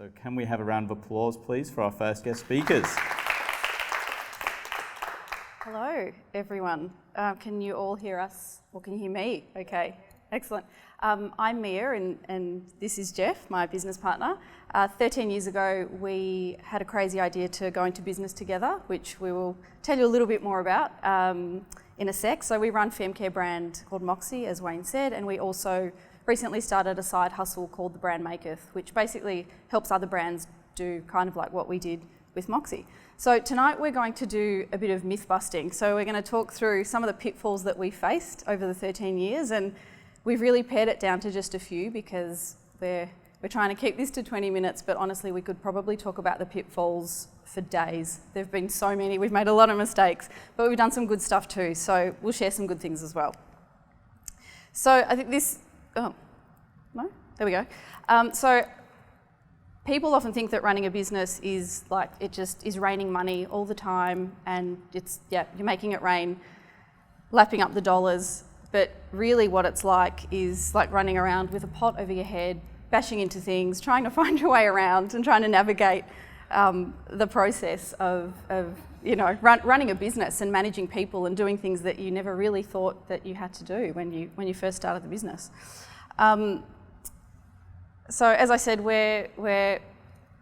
So can we have a round of applause, please, for our first guest speakers? Hello, everyone. Can you all hear us, or can you hear me? Okay, excellent. I'm Mia, and this is Jeff, my business partner. 13 years ago, we had a crazy idea to go into business together, which we will tell you a little bit more about in a sec. So we run a femcare brand called Moxie, as Wayne said, and we also recently started a side hustle called the Brand Maketh, which basically helps other brands do kind of like what we did with Moxie. So tonight we're going to do a bit of myth busting. So we're going to talk through some of the pitfalls that we faced over the 13 years, and we've really pared it down to just a few because we're trying to keep this to 20 minutes, but honestly we could probably talk about the pitfalls for days. There have been so many, we've made a lot of mistakes, but we've done some good stuff too, so we'll share some good things as well. So I think this, oh, no, there we go. So people often think that running a business is like, it just is raining money all the time, and it's, yeah, you're making it rain, lapping up the dollars, but really what it's like is like running around with a pot over your head, bashing into things, trying to find your way around and trying to navigate the process of you know, running a business and managing people and doing things that you never really thought that you had to do when you first started the business. So as I said, we're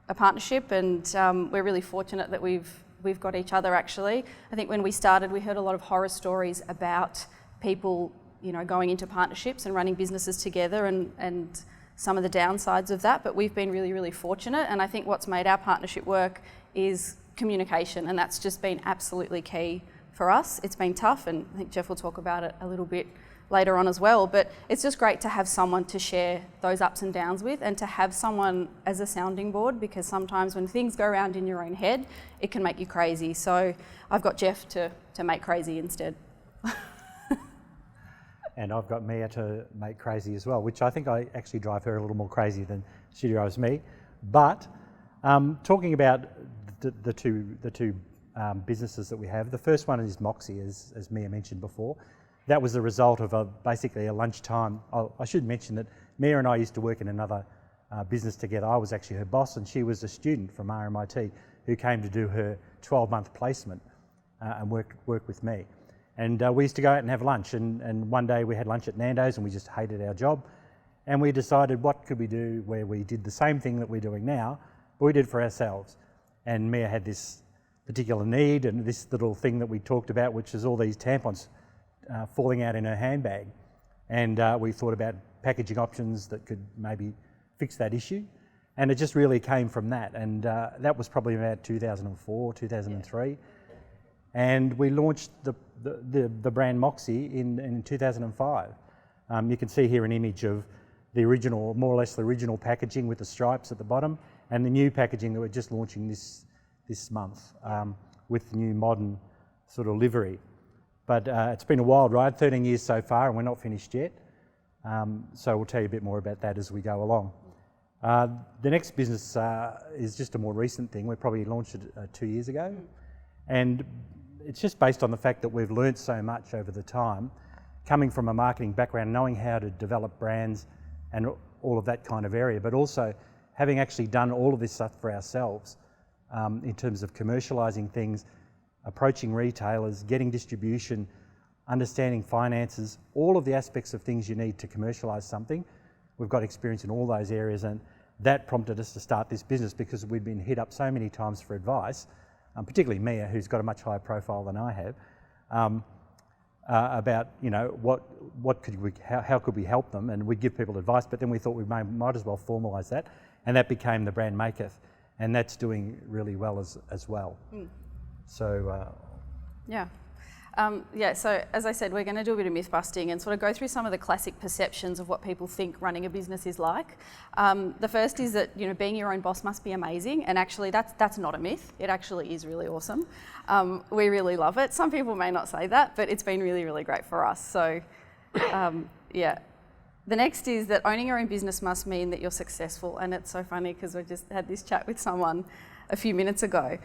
a partnership, and we're really fortunate that we've got each other actually. I think when we started, we heard a lot of horror stories about people, you know, going into partnerships and running businesses together and some of the downsides of that, but we've been really, really fortunate, and I think what's made our partnership work is communication, and that's just been absolutely key for us. It's been tough, and I think Jeff will talk about it a little bit later on as well, but it's just great to have someone to share those ups and downs with, and to have someone as a sounding board, because sometimes when things go around in your own head, it can make you crazy. So I've got Jeff to make crazy instead. And I've got Mia to make crazy as well, which I think I actually drive her a little more crazy than she drives me. But talking about the two businesses that we have, the first one is Moxie, as Mia mentioned before. That was the result of basically a lunchtime. I should mention that Mia and I used to work in another business together. I was actually her boss, and she was a student from RMIT who came to do her 12-month placement and work with me. And we used to go out and have lunch, and one day we had lunch at Nando's and we just hated our job, and we decided what could we do where we did the same thing that we're doing now, but we did for ourselves. And Mia had this particular need and this little thing that we talked about, which is all these tampons falling out in her handbag, and we thought about packaging options that could maybe fix that issue, and it just really came from that, and that was probably about 2004, 2003. Yeah. And we launched the brand Moxie in 2005. You can see here an image of the original, more or less the original packaging with the stripes at the bottom, and the new packaging that we're just launching this month with the new modern sort of livery. But it's been a wild ride, 13 years so far, and we're not finished yet. So we'll tell you a bit more about that as we go along. The next business is just a more recent thing. We probably launched it 2 years ago. And it's just based on the fact that we've learnt so much over the time, coming from a marketing background, knowing how to develop brands and all of that kind of area, but also having actually done all of this stuff for ourselves in terms of commercialising things, approaching retailers, getting distribution, understanding finances, all of the aspects of things you need to commercialise something. We've got experience in all those areas, and that prompted us to start this business because we'd been hit up so many times for advice, particularly Mia, who's got a much higher profile than I have, about, you know, how could we help them, and we'd give people advice, but then we thought we might as well formalise that, and that became the Brand Maketh, and that's doing really well as well. So so as I said, we're going to do a bit of myth busting and sort of go through some of the classic perceptions of what people think running a business is like. The first is that, you know, being your own boss must be amazing, and actually that's not a myth. It actually is really awesome. We really love it. Some people may not say that, but it's been really, really great for us. So yeah. The next is that owning your own business must mean that you're successful, and it's so funny because I just had this chat with someone a few minutes ago.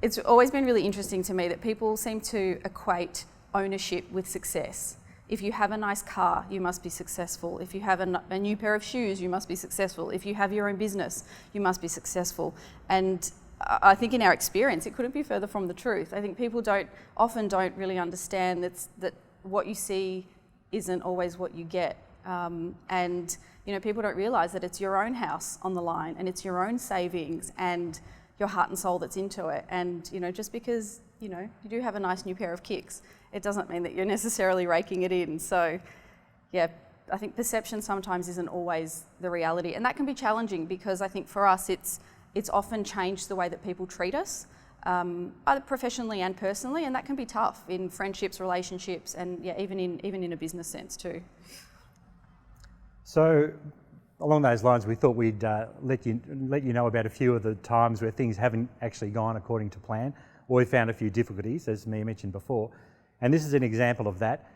It's always been really interesting to me that people seem to equate ownership with success. if you have a nice car, you must be successful. If you have a new pair of shoes, you must be successful. If you have your own business, you must be successful. And I think in our experience, it couldn't be further from the truth. I think people often don't really understand that what you see isn't always what you get. And people don't realise that it's your own house on the line, and it's your own savings and your heart and soul that's into it. And just because you do have a nice new pair of kicks, it doesn't mean that you're necessarily raking it in. So yeah, I think perception sometimes isn't always the reality, and that can be challenging because I think for us it's often changed the way that people treat us, either professionally and personally, and that can be tough in friendships, relationships, and even in a business sense too. So along those lines, we thought we'd let you know about a few of the times where things haven't actually gone according to plan, or we found a few difficulties, as Mia mentioned before. And this is an example of that.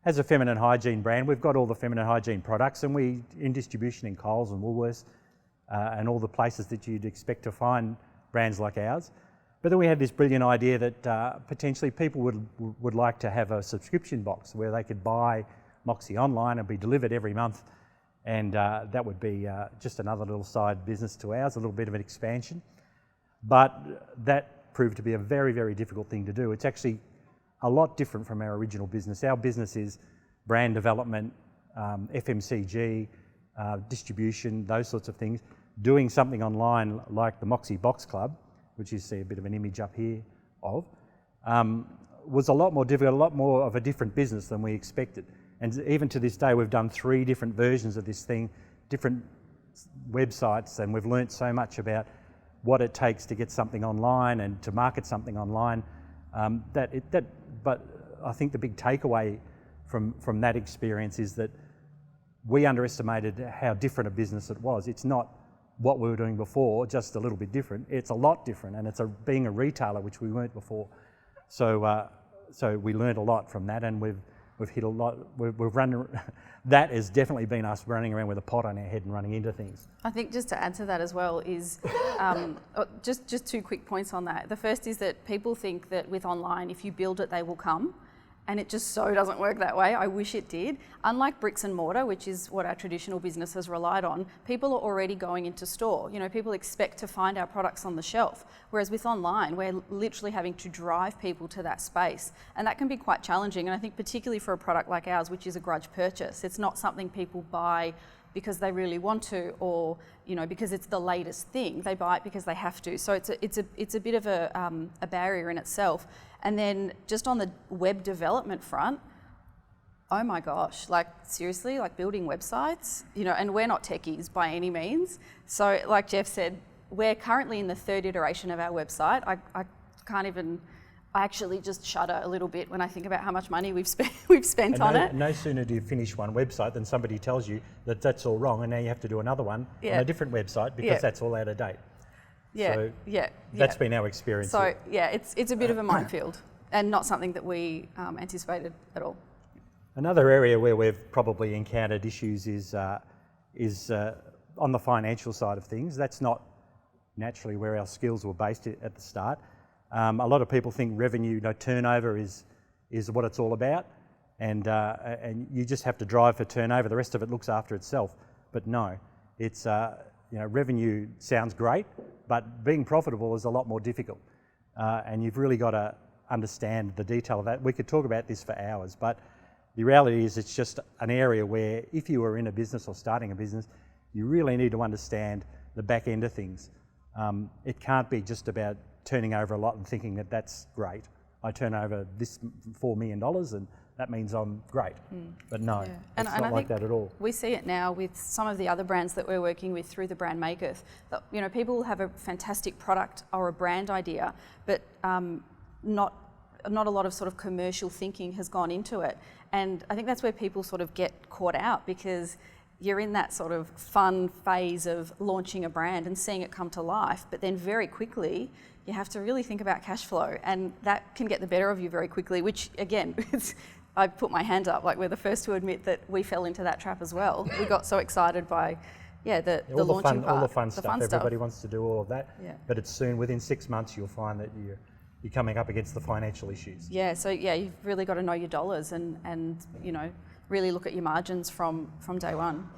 As a feminine hygiene brand, we've got all the feminine hygiene products, and we in distribution in Coles and Woolworths and all the places that you'd expect to find brands like ours. But then we had this brilliant idea that potentially people would like to have a subscription box where they could buy Moxie online and be delivered every month, and that would be just another little side business to ours, a little bit of an expansion. But that proved to be a very, very difficult thing to do. It's actually a lot different from our original business. Our business is brand development, FMCG, distribution, those sorts of things. Doing something online like the Moxie Box Club, which you see a bit of an image up here of, was a lot more difficult, a lot more of a different business than we expected. And even to this day, we've done 3 different versions of this thing, different websites, and we've learnt so much about what it takes to get something online and to market something online. But I think the big takeaway from that experience is that we underestimated how different a business it was. It's not what we were doing before, just a little bit different. It's a lot different, and it's being a retailer, which we weren't before. So we learned a lot from that, and we've hit a lot. We've run. That has definitely been us running around with a pot on our head and running into things. I think just to add to that as well is just 2 quick points on that. The first is that people think that with online, if you build it, they will come. And it just so doesn't work that way. I wish it did. Unlike bricks and mortar, which is what our traditional business has relied on, people are already going into store. People expect to find our products on the shelf. Whereas with online, we're literally having to drive people to that space. And that can be quite challenging. And I think particularly for a product like ours, which is a grudge purchase, it's not something people buy because they really want to, or because it's the latest thing. They buy it because they have to. So it's a bit of a barrier in itself. And then just on the web development front, oh my gosh, seriously, building websites, and we're not techies by any means. So like Jeff said, we're currently in the 3rd iteration of our website. I actually just shudder a little bit when I think about how much money we've spent on it. No sooner do you finish one website than somebody tells you that that's all wrong, and now you have to do another one on a different website because that's all out of date. That's been our experience. So it's a bit of a minefield, and not something that we anticipated at all. Another area where we've probably encountered issues is on the financial side of things. That's not naturally where our skills were based at the start. A lot of people think revenue, turnover is what it's all about, and you just have to drive for turnover. The rest of it looks after itself. But no, it's revenue sounds great, but being profitable is a lot more difficult, and you've really got to understand the detail of that. We could talk about this for hours, but the reality is it's just an area where if you are in a business or starting a business, you really need to understand the back end of things. It can't be just about turning over a lot and thinking that that's great. I turn over this $4 million and that means I'm great. But no, it's not like that at all. We see it now with some of the other brands that we're working with through the brand makers. That, people will have a fantastic product or a brand idea, but not a lot of sort of commercial thinking has gone into it. And I think that's where people sort of get caught out, because you're in that sort of fun phase of launching a brand and seeing it come to life, but then very quickly you have to really think about cash flow, and that can get the better of you very quickly, which again, I put my hand up, we're the first to admit that we fell into that trap as well. We got so excited by the launching part. All the fun stuff. Everybody wants to do all of that, but it's soon, within 6 months, you'll find that you're coming up against the financial issues. Yeah, so yeah, you've really got to know your dollars and you know, really look at your margins from day one.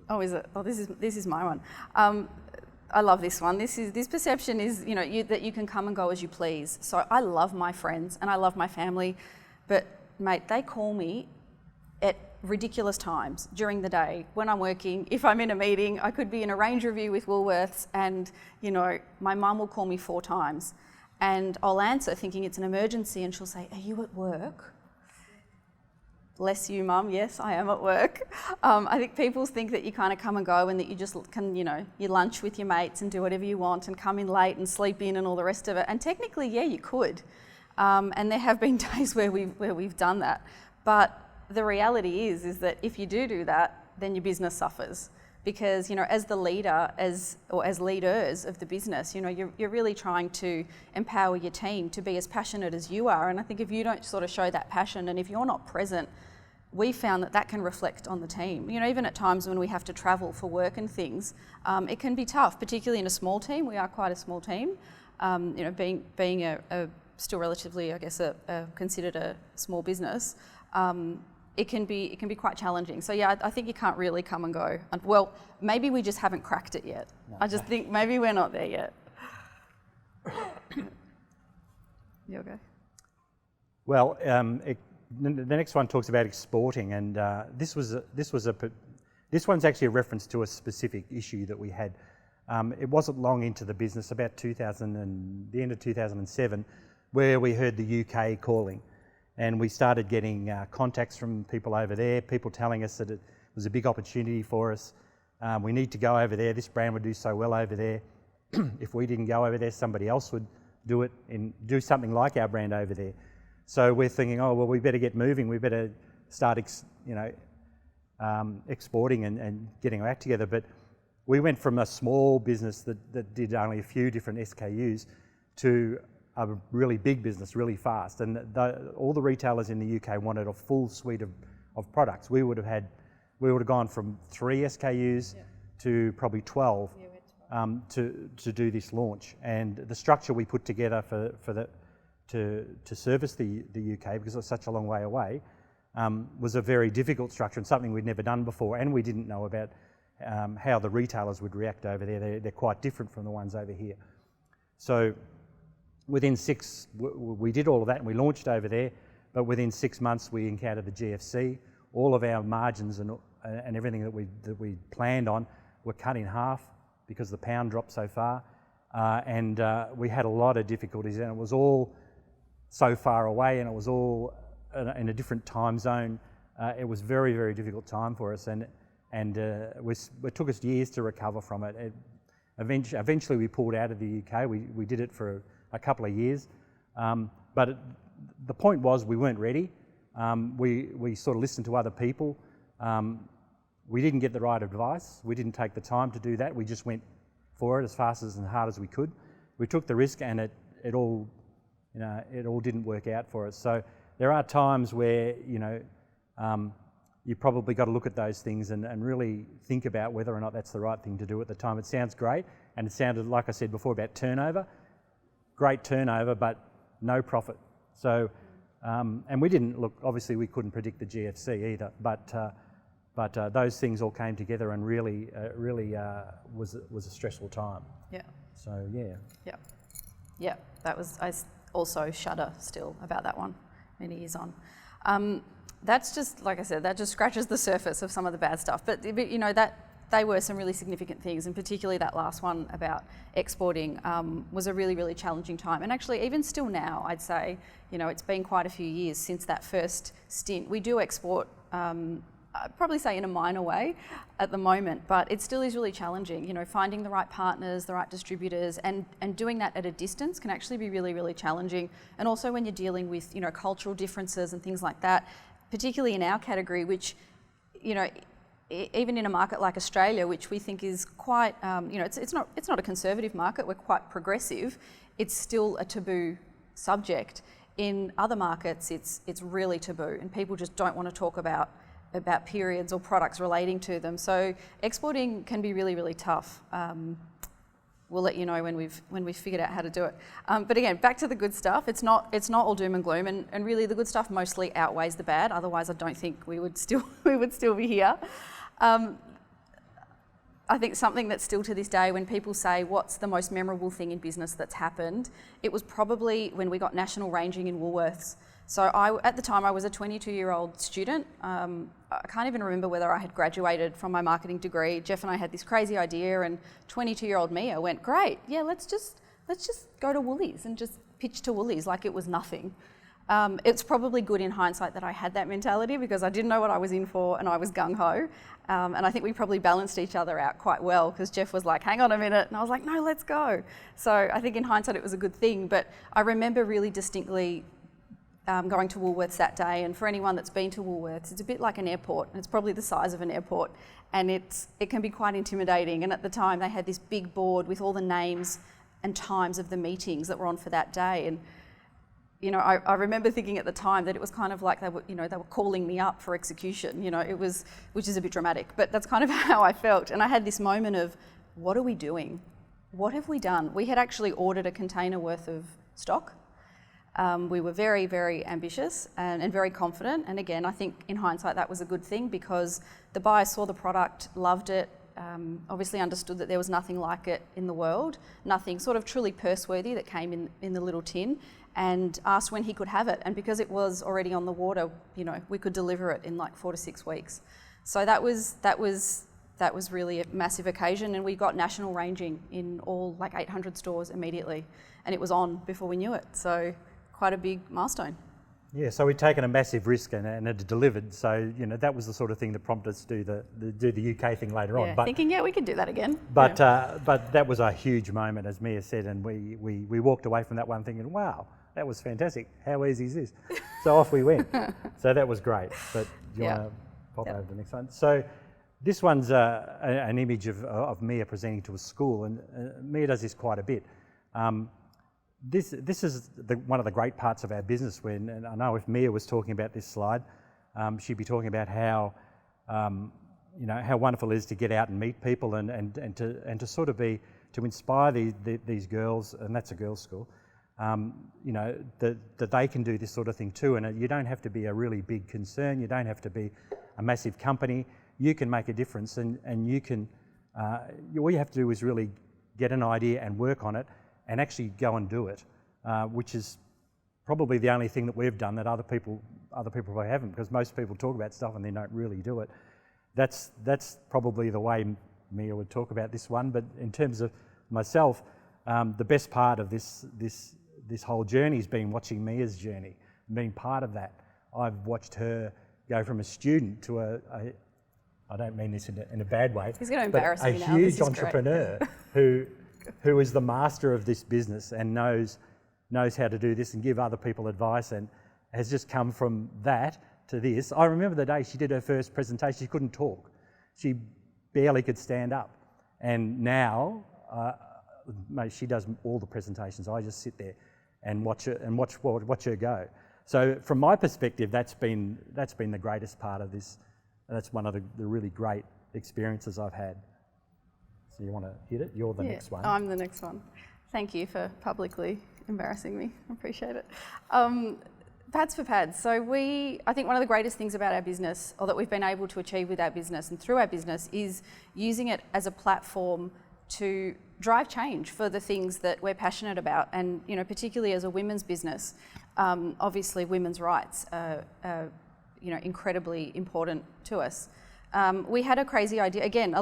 Oh, is it? Oh, this is my one. I love this one. This perception is, you know, that you can come and go as you please. So I love my friends and I love my family, but mate, they call me at ridiculous times during the day when I'm working. If I'm in a meeting, I could be in a range review with Woolworths, and you know, my mum will call me 4 times, and I'll answer thinking it's an emergency, and she'll say, "Are you at work?" Bless you, Mum. Yes, I am at work. I think people think that you kind of come and go and that you just can, you know, you lunch with your mates and do whatever you want and come in late and sleep in and all the rest of it. And technically, yeah, you could. And there have been days where we've done that. But the reality is that if you do that, then your business suffers. Because, you know, as the leader, as leaders of the business, you know, you're really trying to empower your team to be as passionate as you are. And I think if you don't sort of show that passion, and if you're not present, we found that can reflect on the team. You know, even at times when we have to travel for work and things, it can be tough, particularly in a small team. We are quite a small team. You know, being a still relatively, I guess, considered a small business. It can be quite challenging. So yeah, I think you can't really come and go. And, well, maybe we just haven't cracked it yet. No. I just think maybe we're not there yet. You okay? Well, the next one talks about exporting, and this one's actually a reference to a specific issue that we had. It wasn't long into the business, about the end of 2007, where we heard the UK calling. And we started getting contacts from people over there, people telling us that it was a big opportunity for us. We need to go over there. This brand would do so well over there. If we didn't go over there, somebody else would do it and do something like our brand over there. So we're thinking, oh, well, we better get moving. We better start, exporting and getting our act together. But we went from a small business that did only a few different SKUs to a really big business really fast, and all the retailers in the UK wanted a full suite of products. We would have gone from 3 SKUs to probably 12 to do this launch. And the structure we put together to service the UK, because it was such a long way away, was a very difficult structure and something we'd never done before, and we didn't know about how the retailers would react over there. They're quite different from the ones over here. So within we did all of that and we launched over there, but within 6 months we encountered the GFC. All of our margins and everything that we planned on were cut in half because the pound dropped so far, and we had a lot of difficulties, and it was all so far away, and it was all in a different time zone. It was very, very difficult time for us, and it took us years to recover from it. Eventually we pulled out of the UK. We did it for a couple of years, but the point was we weren't ready. We sort of listened to other people. We didn't get the right advice. We didn't take the time to do that. We just went for it as fast and hard as we could. We took the risk, and it all didn't work out for us. So there are times where you probably got to look at those things and really think about whether or not that's the right thing to do at the time. It sounds great, and it sounded, like I said before, about turnover. Great turnover, but no profit. So, and we didn't look. Obviously, we couldn't predict the GFC either. But those things all came together, and really was a stressful time. Yeah. So yeah. Yeah. Yeah. That was. I also shudder still about that one, many years on. That's just, like I said, that just scratches the surface of some of the bad stuff. But you know that. They were some really significant things, and particularly that last one about exporting was a really, really challenging time. And actually, even still now, I'd say, you know, it's been quite a few years since that first stint. We do export, I'd probably say in a minor way at the moment, but it still is really challenging. You know, finding the right partners, the right distributors, and doing that at a distance can actually be really, really challenging. And also when you're dealing with, you know, cultural differences and things like that, particularly in our category, which, you know, even in a market like Australia, which we think is quite, you know, it's not a conservative market. We're quite progressive. It's still a taboo subject. In other markets, it's really taboo, and people just don't want to talk about periods or products relating to them. So exporting can be really, really tough. we'll let you know when we've figured out how to do it. But again, back to the good stuff. It's not all doom and gloom, and really the good stuff mostly outweighs the bad. Otherwise, I don't think we would still be here. I think something that's still to this day, when people say, what's the most memorable thing in business that's happened, it was probably when we got national ranging in Woolworths. So at the time, I was a 22-year-old student. I can't even remember whether I had graduated from my marketing degree. Jeff and I had this crazy idea, and 22-year-old Mia went, great, yeah, let's just go to Woolies and just pitch to Woolies like it was nothing. It's probably good in hindsight that I had that mentality, because I didn't know what I was in for and I was gung-ho. And I think we probably balanced each other out quite well, because Jeff was like, hang on a minute. And I was like, no, let's go. So I think in hindsight it was a good thing. But I remember really distinctly going to Woolworths that day. And for anyone that's been to Woolworths, it's a bit like an airport. And it's probably the size of an airport. And it can be quite intimidating. And at the time they had this big board with all the names and times of the meetings that were on for that day. And you know, I remember thinking at the time that it was kind of like they were calling me up for execution. You know, which is a bit dramatic, but that's kind of how I felt. And I had this moment of, what are we doing? What have we done? We had actually ordered a container worth of stock. We were very, very ambitious and very confident. And again, I think in hindsight that was a good thing, because the buyer saw the product, loved it, obviously understood that there was nothing like it in the world, nothing sort of truly purse-worthy that came in the little tin, and asked when he could have it. And because it was already on the water, you know, we could deliver it in like 4 to 6 weeks. So that was really a massive occasion, and we got national ranging in all like 800 stores immediately, and it was on before we knew it. So quite a big milestone. Yeah, so we'd taken a massive risk and it delivered. So, you know, that was the sort of thing that prompted us to do the UK thing later on. But thinking, we could do that again. But that was a huge moment, as Mia said, and we walked away from that one thinking, wow, that was fantastic. How easy is this? So off we went. So that was great. But do you want to pop over to the next one? So this one's an image of Mia presenting to a school, and Mia does this quite a bit. This is one of the great parts of our business. And I know if Mia was talking about this slide, she'd be talking about how how wonderful it is to get out and meet people and to sort of to inspire these girls, and that's a girls' school. That they can do this sort of thing too, and you don't have to be a really big concern. You don't have to be a massive company. You can make a difference, and you can. All you have to do is really get an idea and work on it, and actually go and do it, which is probably the only thing that we've done that other people probably haven't, because most people talk about stuff and they don't really do it. That's probably the way Mia would talk about this one. But in terms of myself, the best part of this whole journey has been watching Mia's journey, being part of that. I've watched her go from a student to I don't mean this in a bad way, he's going to embarrass me now. A huge entrepreneur who is the master of this business and knows how to do this and give other people advice, and has just come from that to this. I remember the day she did her first presentation, she couldn't talk. She barely could stand up. And now, she does all the presentations. I just sit there and watch her go. So from my perspective, that's been the greatest part of this. That's one of the really great experiences I've had. So you want to hit it? You're the next one. I'm the next one. Thank you for publicly embarrassing me. I appreciate it. Pads for Pads. So I think one of the greatest things about our business, or that we've been able to achieve with our business and through our business, is using it as a platform to drive change for the things that we're passionate about. And particularly as a women's business, obviously women's rights are incredibly important to us. We had a crazy idea. Again,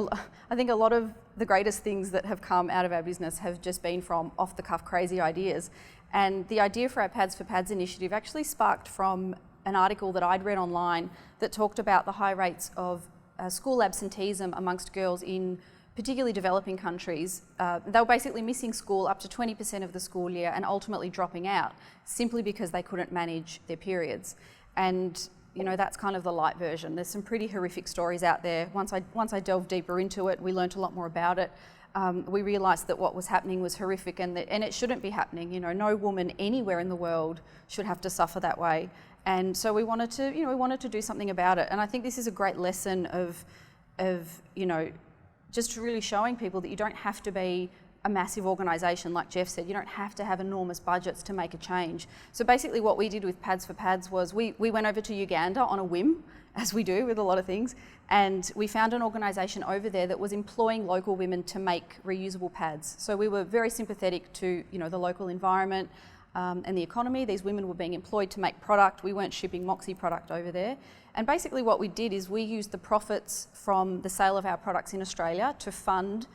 I think a lot of the greatest things that have come out of our business have just been from off-the-cuff crazy ideas. And the idea for our Pads for Pads initiative actually sparked from an article that I'd read online that talked about the high rates of school absenteeism amongst girls in particularly developing countries. They were basically missing school up to 20% of the school year and ultimately dropping out simply because they couldn't manage their periods. And that's kind of the light version. There's some pretty horrific stories out there. Once I delved deeper into it, we learnt a lot more about it. We realised that what was happening was horrific, and it shouldn't be happening. No woman anywhere in the world should have to suffer that way. And so we wanted to do something about it. And I think this is a great lesson of just really showing people that you don't have to be a massive organisation. Like Jeff said, you don't have to have enormous budgets to make a change. So basically what we did with Pads for Pads was we went over to Uganda on a whim, as we do with a lot of things, and we found an organisation over there that was employing local women to make reusable pads. So we were very sympathetic to, you know, the local environment and the economy. These women were being employed to make product. We weren't shipping Moxie product over there. And basically what we did is we used the profits from the sale of our products in Australia to fund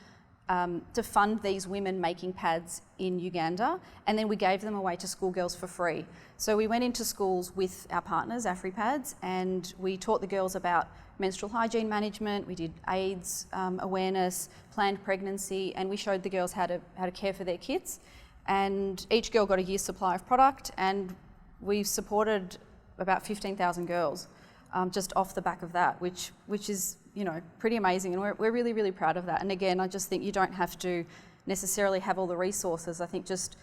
these women making pads in Uganda, and then we gave them away to schoolgirls for free. So we went into schools with our partners, AfriPads, and we taught the girls about menstrual hygiene management, we did AIDS awareness, planned pregnancy, and we showed the girls how to care for their kids. And each girl got a year's supply of product, and we supported about 15,000 girls just off the back of that, which is, you know, pretty amazing, and we're really, really proud of that. And again, I just think you don't have to necessarily have all the resources. I think just,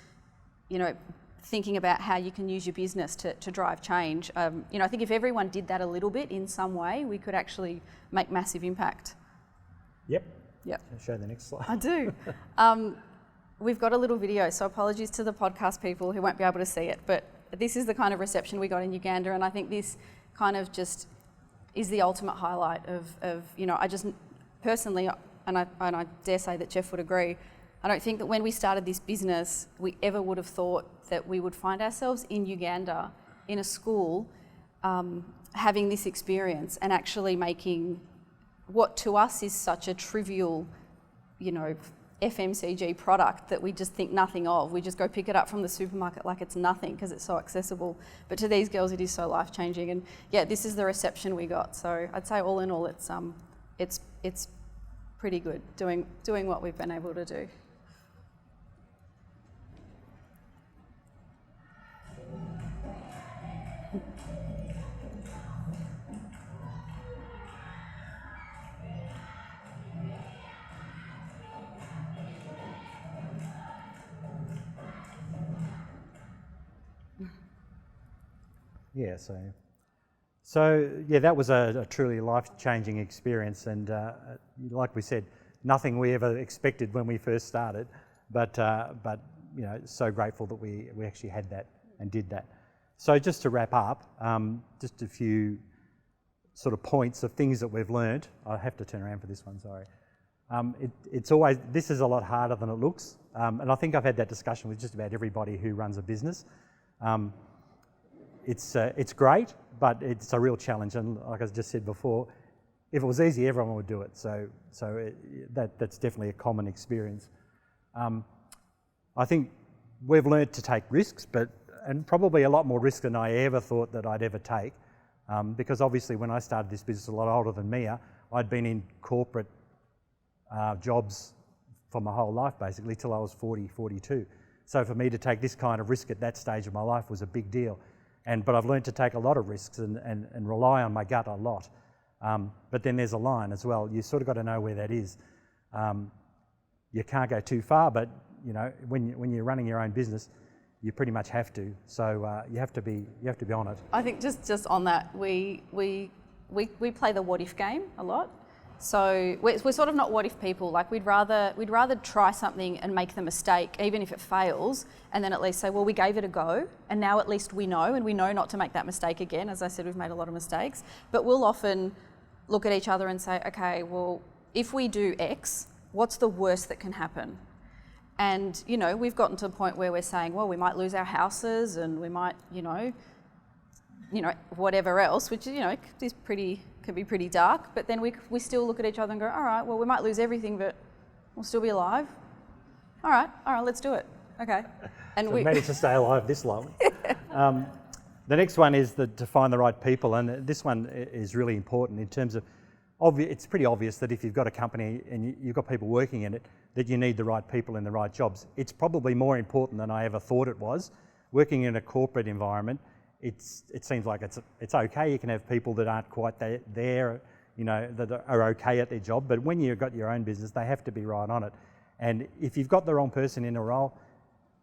you know, thinking about how you can use your business to drive change. You know, I think if everyone did that a little bit in some way, we could actually make massive impact. Yep. Yep. Can I show the next slide? I do. We've got a little video, so apologies to the podcast people who won't be able to see it, but this is the kind of reception we got in Uganda, and I think this kind of just is the ultimate highlight of you know, I just personally, and I dare say that Jeff would agree, I don't think that when we started this business, we ever would have thought that we would find ourselves in Uganda in a school having this experience and actually making what to us is such a trivial, you know, FMCG product that we just think nothing of. We just go pick it up from the supermarket like it's nothing because it's so accessible. But to these girls, it is so life-changing. And yeah, this is the reception we got. So I'd say all in all, it's pretty good doing what we've been able to do. Yeah, so yeah, that was a truly life-changing experience, and like we said, nothing we ever expected when we first started, but you know, so grateful that we actually had that and did that. So just to wrap up, just a few sort of points of things that we've learned. I have to turn around for this one, sorry. It's always, this is a lot harder than it looks, and I think I've had that discussion with just about everybody who runs a business. It's great, but it's a real challenge, and like I just said before, if it was easy, everyone would do it. So that's definitely a common experience. I think we've learned to take risks, and probably a lot more risk than I ever thought that I'd ever take, because obviously when I started this business, a lot older than Mia, I'd been in corporate jobs for my whole life, basically, till I was 40, 42. So for me to take this kind of risk at that stage of my life was a big deal. But I've learned to take a lot of risks and rely on my gut a lot. But then there's a line as well. You sort of got to know where that is. You can't go too far, but you know, when you're running your own business, you pretty much have to. So you have to be on it. I think just on that, we play the what if game a lot. So we're sort of not what if people. Like we'd rather try something and make the mistake, even if it fails, and then at least say, well, we gave it a go, and now at least we know, and we know not to make that mistake again. As I said, we've made a lot of mistakes, but we'll often look at each other and say, okay, well, if we do X, what's the worst that can happen? And you know, we've gotten to the point where we're saying, well, we might lose our houses, and we might, you know, whatever else, which is, you know, can be pretty dark, but then we still look at each other and go, all right, well, we might lose everything, but we'll still be alive. All right, let's do it. Okay. And so we managed to stay alive this long. The next one is to find the right people, and this one is really important in terms of, it's pretty obvious that if you've got a company and you've got people working in it, that you need the right people in the right jobs. It's probably more important than I ever thought it was. Working in a corporate environment, it seems like it's okay. You can have people that aren't quite there, you know, that are okay at their job. But when you've got your own business, they have to be right on it. And if you've got the wrong person in a role,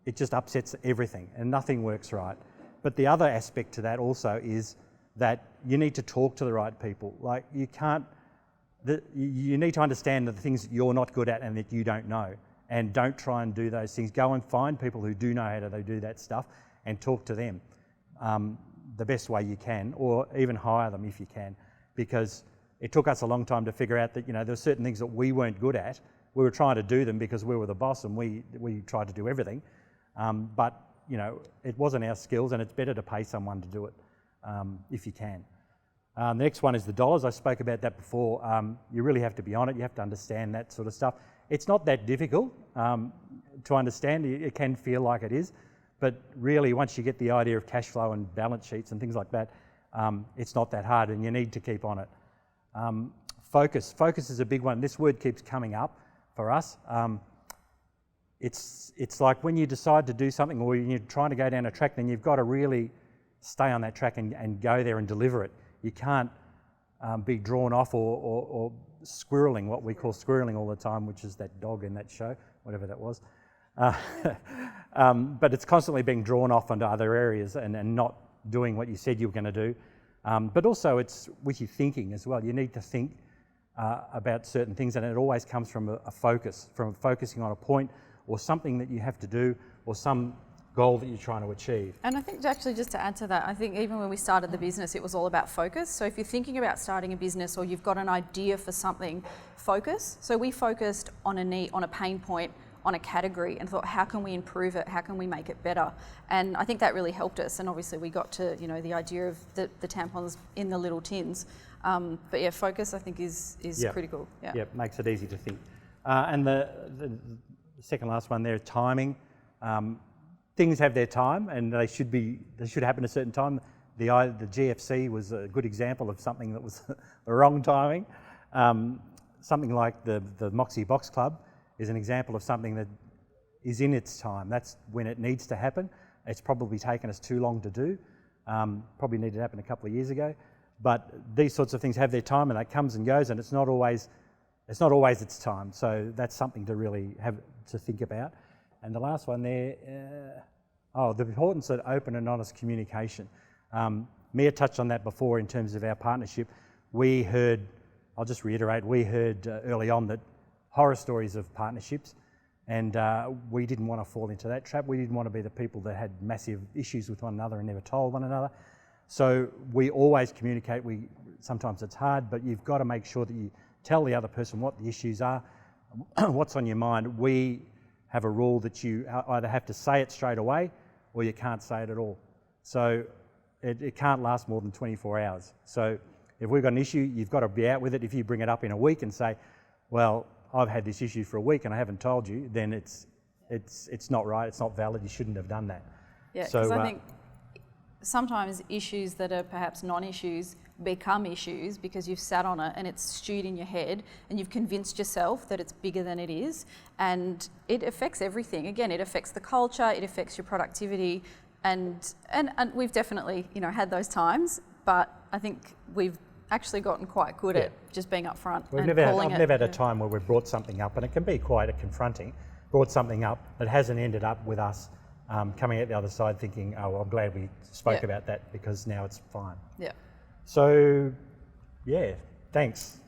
it just upsets everything and nothing works right. But the other aspect to that also is that you need to talk to the right people. Like you need to understand the things that you're not good at and that you don't know. and don't try and do those things. Go and find people who do know how to do that stuff and talk to them the best way you can, or even hire them if you can, because it took us a long time to figure out that, you know, there were certain things that we weren't good at. We were trying to do them because we were the boss and we tried to do everything, but you know, it wasn't our skills, and it's better to pay someone to do it if you can. The next one is the dollars. I spoke about that before. You really have to be on it. You have to understand that sort of stuff. It's not that difficult to understand. It can feel like it is, but really once you get the idea of cash flow and balance sheets and things like that, it's not that hard, and you need to keep on it. Focus. Focus is a big one. This word keeps coming up for us. It's like when you decide to do something, or you're trying to go down a track, then you've got to really stay on that track and go there and deliver it. You can't be drawn off or squirreling, what we call squirreling all the time, which is that dog in that show, whatever that was. But it's constantly being drawn off into other areas and not doing what you said you were going to do. But also it's with your thinking as well. You need to think about certain things, and it always comes from a focus, from focusing on a point or something that you have to do, or some goal that you're trying to achieve. And I think actually just to add to that, I think even when we started the business, it was all about focus. So if you're thinking about starting a business or you've got an idea for something, focus. So we focused on a need, on a pain point, on a category, and thought, how can we improve it? How can we make it better? And I think that really helped us. And obviously we got to, you know, the idea of the tampons in the little tins. But yeah, focus I think is critical. Yeah. Yep, makes it easy to think. And the second last one there, timing. Things have their time, and they should happen at a certain time. The GFC was a good example of something that was the wrong timing. Something like the Moxie Box Club is an example of something that is in its time. That's when it needs to happen. It's probably taken us too long to do. Probably needed to happen a couple of years ago. But these sorts of things have their time, and that comes and goes, and it's not always its time. So that's something to really have to think about. And the last one there, the importance of open and honest communication. Mia touched on that before in terms of our partnership. We heard, I'll just reiterate, early on that horror stories of partnerships, and we didn't want to fall into that trap. We didn't want to be the people that had massive issues with one another and never told one another. So we always communicate. Sometimes it's hard, but you've got to make sure that you tell the other person what the issues are, what's on your mind. We have a rule that you either have to say it straight away or you can't say it at all. So it can't last more than 24 hours. So if we've got an issue, you've got to be out with it. If you bring it up in a week and say, well, I've had this issue for a week and I haven't told you, then it's not right, it's not valid, you shouldn't have done that. Yeah, because I think sometimes issues that are perhaps non-issues become issues because you've sat on it and it's stewed in your head and you've convinced yourself that it's bigger than it is, and it affects everything. Again, it affects the culture, it affects your productivity, and we've definitely, you know, had those times, but I think we've actually gotten quite good at just being upfront and calling it. I've never had a time where we've brought something up, and it can be quite confronting, brought something up that hasn't ended up with us coming out the other side thinking, oh, well, I'm glad we spoke about that because now it's fine. Yeah. So, yeah, thanks.